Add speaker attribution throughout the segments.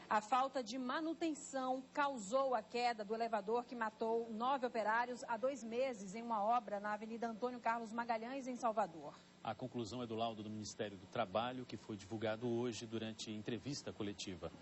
Speaker 1: A falta de manutenção causou a queda do elevador que matou 9 operários há 2 meses em uma obra na Avenida Antônio Carlos Magalhães, em Salvador.
Speaker 2: A conclusão é do laudo do Ministério do Trabalho, que foi divulgado hoje durante entrevista coletiva.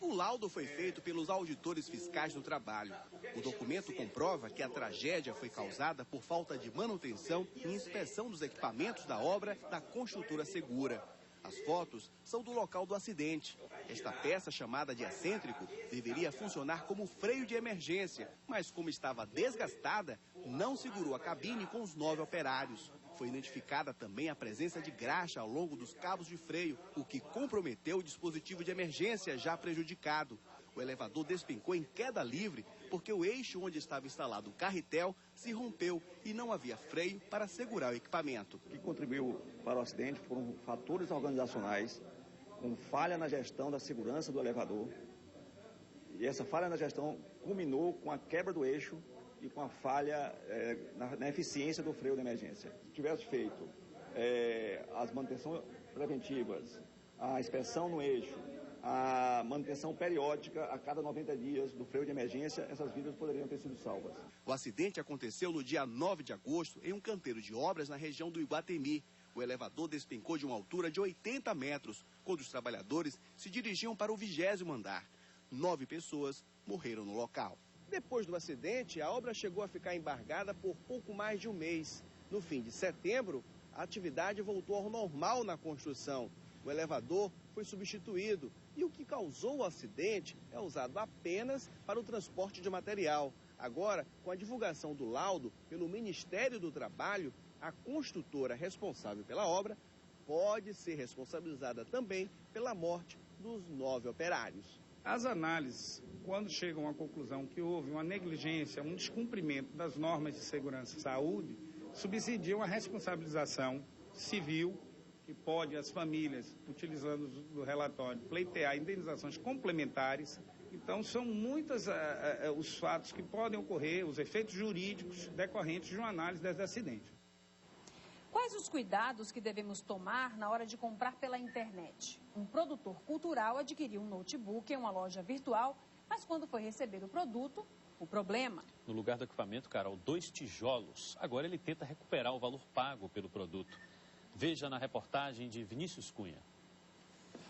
Speaker 3: O laudo foi feito pelos auditores fiscais do trabalho. O documento comprova que a tragédia foi causada por falta de manutenção e inspeção dos equipamentos da obra da construtora Segura. As fotos são do local do acidente. Esta peça, chamada de excêntrico, deveria funcionar como freio de emergência, mas como estava desgastada, não segurou a cabine com os 9 operários. Foi identificada também a presença de graxa ao longo dos cabos de freio, o que comprometeu o dispositivo de emergência já prejudicado. O elevador despencou em queda livre porque o eixo onde estava instalado o carretel se rompeu e não havia freio para segurar o equipamento.
Speaker 4: O que contribuiu para o acidente foram fatores organizacionais, com falha na gestão da segurança do elevador. E essa falha na gestão culminou com a quebra do eixo e com a falha na eficiência do freio de emergência. Se tivesse feito as manutenções preventivas, a inspeção no eixo, a manutenção periódica a cada 90 dias do freio de emergência, essas vidas poderiam ter sido salvas.
Speaker 3: O acidente aconteceu no dia 9 de agosto em um canteiro de obras na região do Iguatemi. O elevador despencou de uma altura de 80 metros, quando os trabalhadores se dirigiam para o 20º andar. 9 pessoas morreram no local. Depois do acidente, a obra chegou a ficar embargada por pouco mais de um mês. No fim de setembro, a atividade voltou ao normal na construção. O elevador foi substituído e o que causou o acidente é usado apenas para o transporte de material. Agora, com a divulgação do laudo pelo Ministério do Trabalho, a construtora responsável pela obra pode ser responsabilizada também pela morte dos 9 operários.
Speaker 5: As análises, quando chegam à conclusão que houve uma negligência, um descumprimento das normas de segurança e saúde, subsidiam a responsabilização civil, que pode as famílias, utilizando o relatório, pleitear indenizações complementares. Então, são muitos os fatos que podem ocorrer, os efeitos jurídicos decorrentes de uma análise desse acidente.
Speaker 1: Quais os cuidados que devemos tomar na hora de comprar pela internet? Um produtor cultural adquiriu um notebook em uma loja virtual, mas quando foi receber o produto, o problema...
Speaker 2: No lugar do equipamento, Carol, 2 tijolos. Agora ele tenta recuperar o valor pago pelo produto. Veja na reportagem de Vinícius Cunha.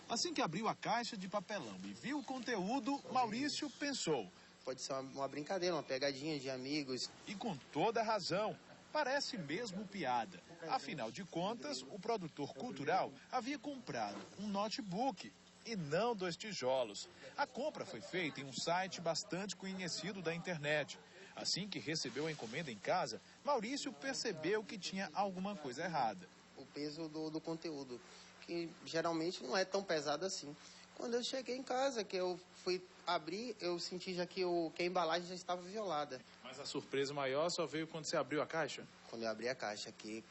Speaker 6: Assim que abriu a caixa de papelão e viu o conteúdo, Maurício pensou.
Speaker 7: Pode ser uma brincadeira, uma pegadinha de amigos.
Speaker 6: E com toda razão. Parece mesmo piada. Afinal de contas, o produtor cultural havia comprado um notebook e não 2 tijolos. A compra foi feita em um site bastante conhecido da internet. Assim que recebeu a encomenda em casa, Maurício percebeu que tinha alguma coisa errada.
Speaker 7: O peso do conteúdo, que geralmente não é tão pesado assim. Quando eu cheguei em casa, que eu fui abrir, eu senti já que a embalagem já estava violada.
Speaker 6: Mas a surpresa maior só veio quando você abriu a caixa?
Speaker 7: Quando eu abri a caixa, que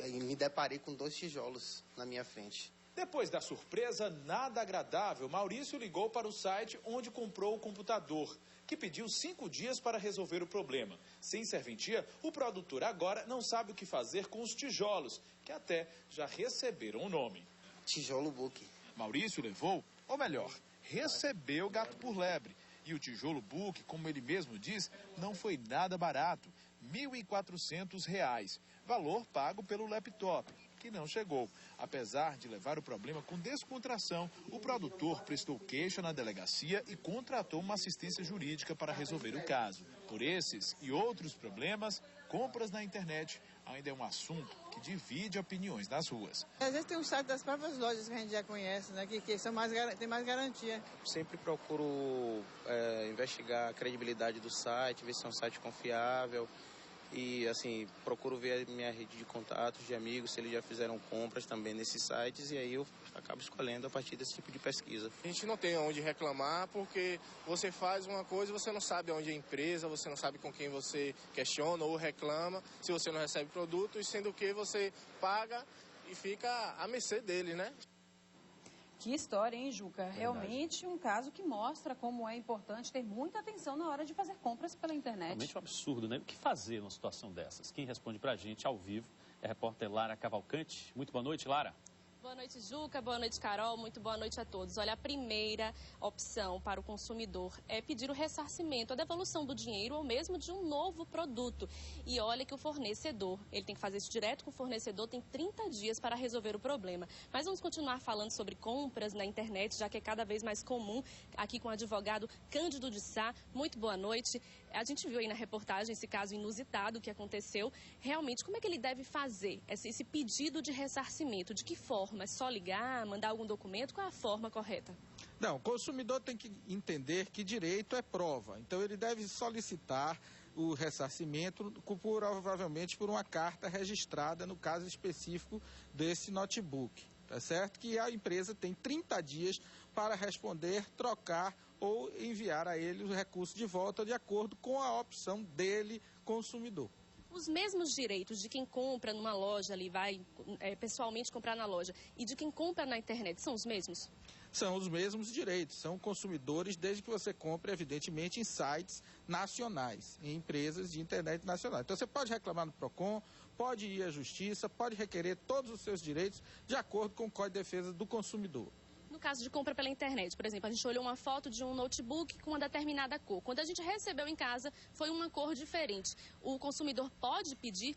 Speaker 7: me deparei com 2 tijolos na minha frente.
Speaker 6: Depois da surpresa nada agradável, Maurício ligou para o site onde comprou o computador, que pediu 5 dias para resolver o problema. Sem serventia, o produtor agora não sabe o que fazer com os tijolos, que até já receberam o nome.
Speaker 7: Tijolo Book.
Speaker 6: Maurício levou, ou melhor, recebeu gato por lebre. E o tijolo Book, como ele mesmo diz, não foi nada barato, R$ 1.400, valor pago pelo laptop, que não chegou. Apesar de levar o problema com descontração, o produtor prestou queixa na delegacia e contratou uma assistência jurídica para resolver o caso. Por esses e outros problemas, compras na internet ainda é um assunto que divide opiniões nas ruas.
Speaker 8: Às vezes tem um site das próprias lojas que a gente já conhece, né, que são tem mais garantia.
Speaker 7: Sempre procuro investigar a credibilidade do site, ver se é um site confiável. E, assim, procuro ver a minha rede de contatos, de amigos, se eles já fizeram compras também nesses sites, e aí eu acabo escolhendo a partir desse tipo de pesquisa.
Speaker 9: A gente não tem onde reclamar, porque você faz uma coisa e você não sabe onde é a empresa, você não sabe com quem você questiona ou reclama, se você não recebe produto, e sendo que você paga e fica à mercê dele, né?
Speaker 1: Que história, hein, Juca? Realmente um caso que mostra como é importante ter muita atenção na hora de fazer compras pela internet.
Speaker 2: Realmente um absurdo, né? O que fazer numa situação dessas? Quem responde pra gente ao vivo é a repórter Lara Cavalcante. Muito boa noite, Lara.
Speaker 10: Boa noite, Juca. Boa noite, Carol. Muito boa noite a todos. Olha, a primeira opção para o consumidor é pedir o ressarcimento, a devolução do dinheiro ou mesmo de um novo produto. E olha que o fornecedor, ele tem que fazer isso direto com o fornecedor, tem 30 dias para resolver o problema. Mas vamos continuar falando sobre compras na internet, já que é cada vez mais comum, aqui com o advogado Cândido de Sá. Muito boa noite. A gente viu aí na reportagem esse caso inusitado que aconteceu. Realmente, como é que ele deve fazer esse pedido de ressarcimento? De que forma? É só ligar, mandar algum documento? Qual é a forma correta?
Speaker 11: Não, o consumidor tem que entender que direito é prova. Então, ele deve solicitar o ressarcimento, provavelmente por uma carta registrada no caso específico desse notebook. Tá certo? Que a empresa tem 30 dias para responder, trocar ou enviar a ele os recursos de volta de acordo com a opção dele, consumidor.
Speaker 10: Os mesmos direitos de quem compra numa loja, ali vai pessoalmente comprar na loja, e de quem compra na internet, são os mesmos?
Speaker 11: São os mesmos direitos, são consumidores desde que você compre, evidentemente, em sites nacionais, em empresas de internet nacional. Então você pode reclamar no PROCON, pode ir à Justiça, pode requerer todos os seus direitos de acordo com o Código de Defesa do Consumidor.
Speaker 10: No caso de compra pela internet, por exemplo, a gente olhou uma foto de um notebook com uma determinada cor. Quando a gente recebeu em casa, foi uma cor diferente. O consumidor pode pedir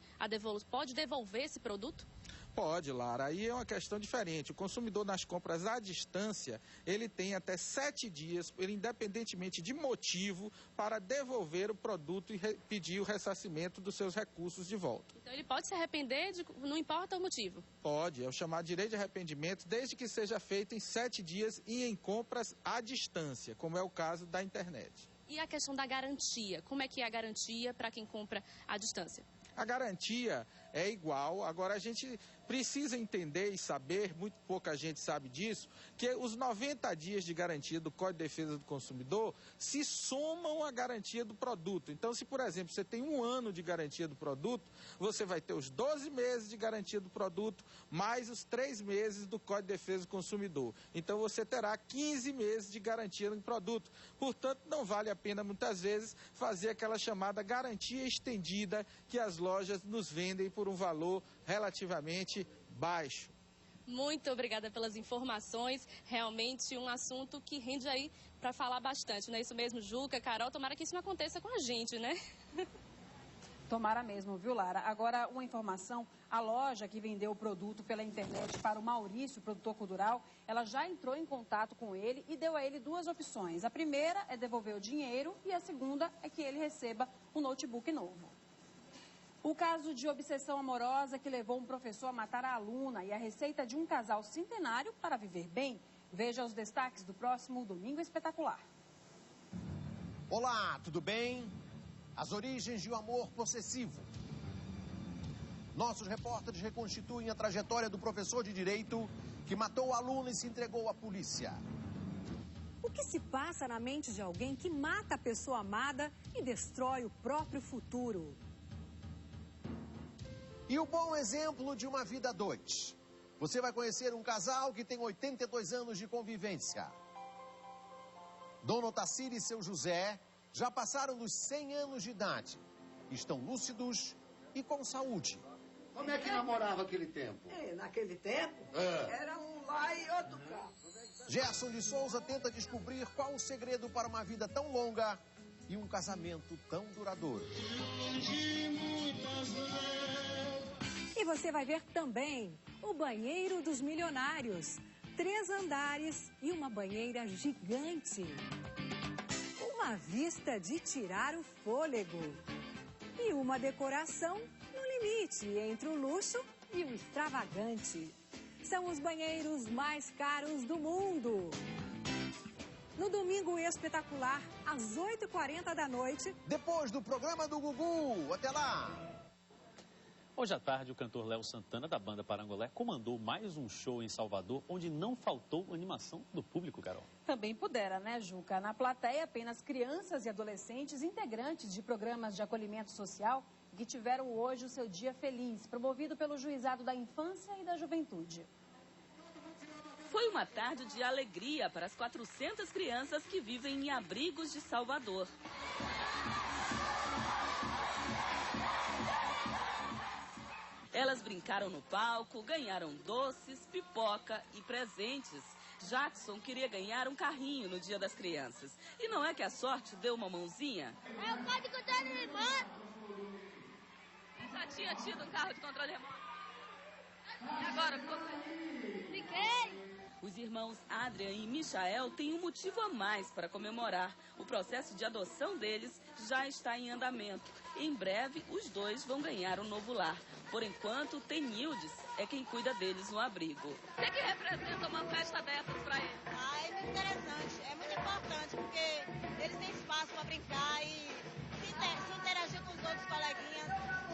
Speaker 10: pode devolver esse produto?
Speaker 11: Pode, Lara. Aí é uma questão diferente. O consumidor nas compras à distância, ele tem até 7 dias, independentemente de motivo, para devolver o produto e pedir o ressarcimento dos seus recursos de volta.
Speaker 10: Então ele pode se arrepender, não importa o motivo?
Speaker 11: Pode, é o chamado direito de arrependimento, desde que seja feito em 7 dias e em compras à distância, como é o caso da internet.
Speaker 10: E a questão da garantia? Como é que é a garantia para quem compra à distância?
Speaker 11: A garantia é igual, agora a gente precisa entender e saber, muito pouca gente sabe disso, que os 90 dias de garantia do Código de Defesa do Consumidor se somam à garantia do produto. Então, se, por exemplo, você tem 1 ano de garantia do produto, você vai ter os 12 meses de garantia do produto, mais os 3 meses do Código de Defesa do Consumidor. Então, você terá 15 meses de garantia no produto. Portanto, não vale a pena, muitas vezes, fazer aquela chamada garantia estendida que as lojas nos vendem por um valor relativamente baixo.
Speaker 10: Muito obrigada pelas informações, realmente um assunto que rende aí para falar bastante, não é isso mesmo, Juca, Carol? Tomara que isso não aconteça com a gente, né?
Speaker 1: Tomara mesmo, viu, Lara? Agora, uma informação, a loja que vendeu o produto pela internet para o Maurício, produtor cultural, ela já entrou em contato com ele e deu a ele 2 opções. A primeira é devolver o dinheiro e a segunda é que ele receba um notebook novo. O caso de obsessão amorosa que levou um professor a matar a aluna e a receita de um casal centenário para viver bem. Veja os destaques do próximo Domingo Espetacular.
Speaker 12: Olá, tudo bem? As origens de um amor possessivo. Nossos repórteres reconstituem a trajetória do professor de Direito que matou a aluna e se entregou à polícia.
Speaker 13: O que se passa na mente de alguém que mata a pessoa amada e destrói o próprio futuro?
Speaker 12: E o bom exemplo de uma vida a 2. Você vai conhecer um casal que tem 82 anos de convivência. Dona Otacília e seu José já passaram dos 100 anos de idade. Estão lúcidos e com saúde.
Speaker 14: Como é que namorava aquele tempo?
Speaker 15: Naquele tempo, era um lá e outro cá.
Speaker 12: Gerson de Souza tenta descobrir qual o segredo para uma vida tão longa e um casamento tão duradouro.
Speaker 13: E você vai ver também o banheiro dos milionários. 3 andares e uma banheira gigante. Uma vista de tirar o fôlego. E uma decoração no limite entre o luxo e o extravagante. São os banheiros mais caros do mundo. No Domingo Espetacular, às 8h40 da noite.
Speaker 12: Depois do programa do Gugu. Até lá!
Speaker 2: Hoje à tarde, o cantor Léo Santana, da banda Parangolé, comandou mais um show em Salvador, onde não faltou animação do público, Carol.
Speaker 1: Também pudera, né, Juca? Na plateia, apenas crianças e adolescentes integrantes de programas de acolhimento social que tiveram hoje o seu dia feliz, promovido pelo Juizado da Infância e da Juventude.
Speaker 16: Foi uma tarde de alegria para as 400 crianças que vivem em abrigos de Salvador. Elas brincaram no palco, ganharam doces, pipoca e presentes. Jackson queria ganhar um carrinho no Dia das Crianças. E não é que a sorte deu uma mãozinha?
Speaker 17: É o código dele remoto.
Speaker 16: Já tinha tido um carro de controle remoto. E agora com você?
Speaker 17: Fiquei.
Speaker 16: Os irmãos Adrian e Michael têm um motivo a mais para comemorar. O processo de adoção deles já está em andamento. Em breve, os dois vão ganhar um novo lar. Por enquanto, Tenildes é quem cuida deles no abrigo.
Speaker 10: O que representa uma festa dessas para eles?
Speaker 8: É muito interessante, é muito importante, porque eles têm espaço para brincar e se interagir com os outros coleguinhas,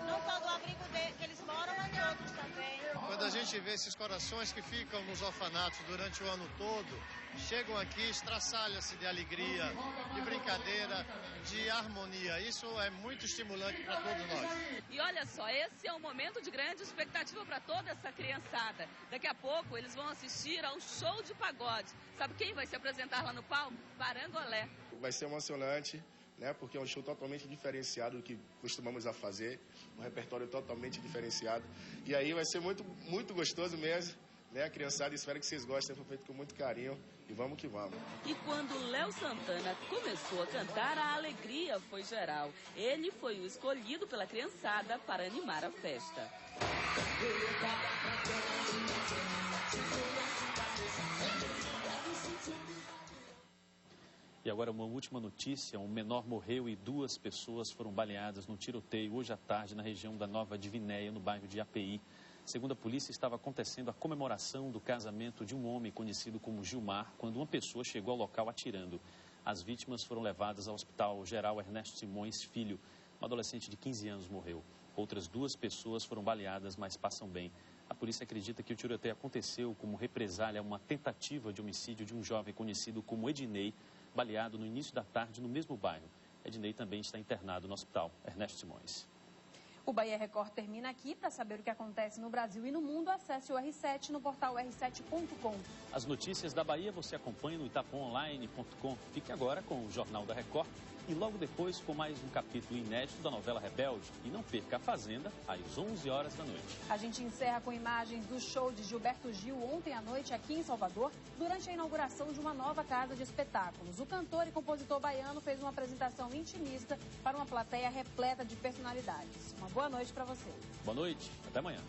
Speaker 8: não só do abrigo que eles moram, mas de outros também.
Speaker 14: Quando a gente vê esses corações que ficam nos orfanatos durante o ano todo, chegam aqui, estraçalham-se de alegria, de brincadeira, de harmonia. Isso é muito estimulante para todos nós.
Speaker 16: E olha só, esse é um momento de grande expectativa para toda essa criançada. Daqui a pouco eles vão assistir ao show de pagode. Sabe quem vai se apresentar lá no palco? Parangolé.
Speaker 9: Vai ser emocionante, né? Porque é um show totalmente diferenciado do que costumamos a fazer, um repertório totalmente diferenciado. E aí vai ser muito, muito gostoso mesmo, né? A criançada, espero que vocês gostem, foi feito com muito carinho e vamos que vamos.
Speaker 16: E quando Léo Santana começou a cantar, a alegria foi geral. Ele foi o escolhido pela criançada para animar a festa.
Speaker 2: E agora uma última notícia, um menor morreu e 2 pessoas foram baleadas num tiroteio hoje à tarde na região da Nova Divinéia, no bairro de API. Segundo a polícia, estava acontecendo a comemoração do casamento de um homem conhecido como Gilmar, quando uma pessoa chegou ao local atirando. As vítimas foram levadas ao Hospital Geral Ernesto Simões Filho. Um adolescente de 15 anos morreu. Outras 2 pessoas foram baleadas, mas passam bem. A polícia acredita que o tiroteio aconteceu como represália a uma tentativa de homicídio de um jovem conhecido como Ednei, baleado no início da tarde no mesmo bairro. Ednei também está internado no Hospital Ernesto Simões.
Speaker 1: O Bahia Record termina aqui. Para saber o que acontece no Brasil e no mundo, acesse o R7 no portal r7.com.
Speaker 2: As notícias da Bahia você acompanha no itapononline.com. Fique agora com o Jornal da Record e logo depois com mais um capítulo inédito da novela Rebelde. E não perca a Fazenda, às 11 horas da noite.
Speaker 1: A gente encerra com imagens do show de Gilberto Gil ontem à noite aqui em Salvador, durante a inauguração de uma nova casa de espetáculos. O cantor e compositor baiano fez uma apresentação intimista para uma plateia repleta de personalidades. Uma boa noite para você.
Speaker 2: Boa noite, até amanhã.